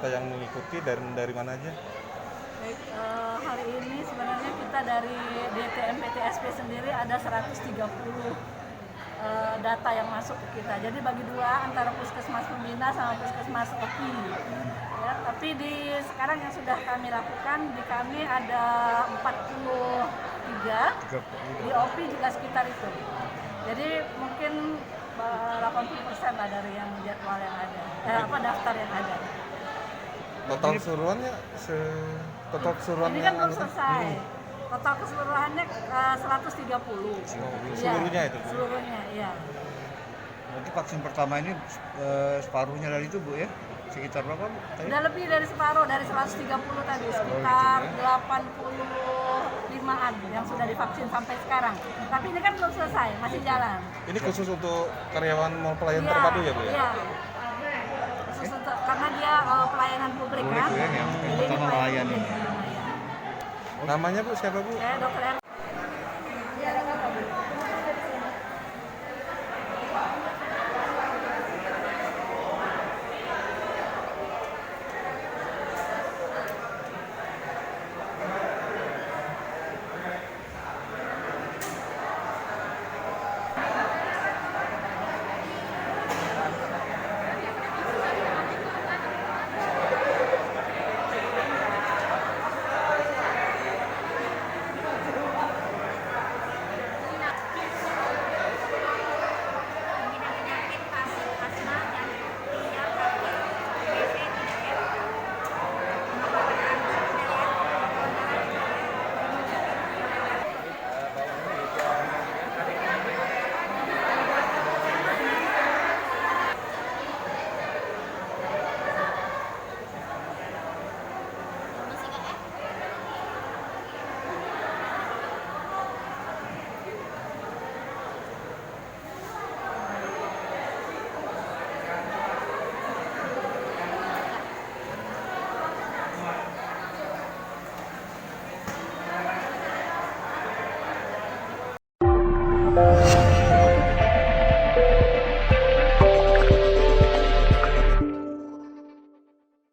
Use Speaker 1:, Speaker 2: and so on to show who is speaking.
Speaker 1: peserta yang mengikuti dari mana aja?
Speaker 2: Baik, hari ini sebenarnya kita dari DTMPTSP sendiri ada 130 data yang masuk ke kita. Jadi bagi dua antara Puskesmas Pembina sama Puskesmas OPI. Ya, tapi sekarang yang sudah kami lakukan di kami ada 43, di OPI juga sekitar itu. Jadi mungkin 80% lah dari yang jadwal yang ada, daftar yang ada.
Speaker 1: Total keseluruhannya
Speaker 2: Ini kan belum selesai. Total keseluruhannya 130.
Speaker 1: Seluruhnya itu?
Speaker 2: Seluruhnya, iya.
Speaker 3: Berarti vaksin pertama ini separuhnya dari itu, Bu, ya? Sekitar berapa, Bu?
Speaker 2: Udah lebih dari separuh, dari 130 tadi, sekitar 85-an yang sudah divaksin sampai sekarang. Tapi ini kan belum selesai, masih jalan.
Speaker 1: Ini khusus untuk karyawan mall pelayan terpadu ya, Bu?
Speaker 2: Iya. Khusus untuk, karena dia pelayanan publik kan.
Speaker 3: Ya, yang pertama melayani.
Speaker 1: Namanya, Bu, siapa, Bu?
Speaker 2: Saya Dr.
Speaker 4: Thank you.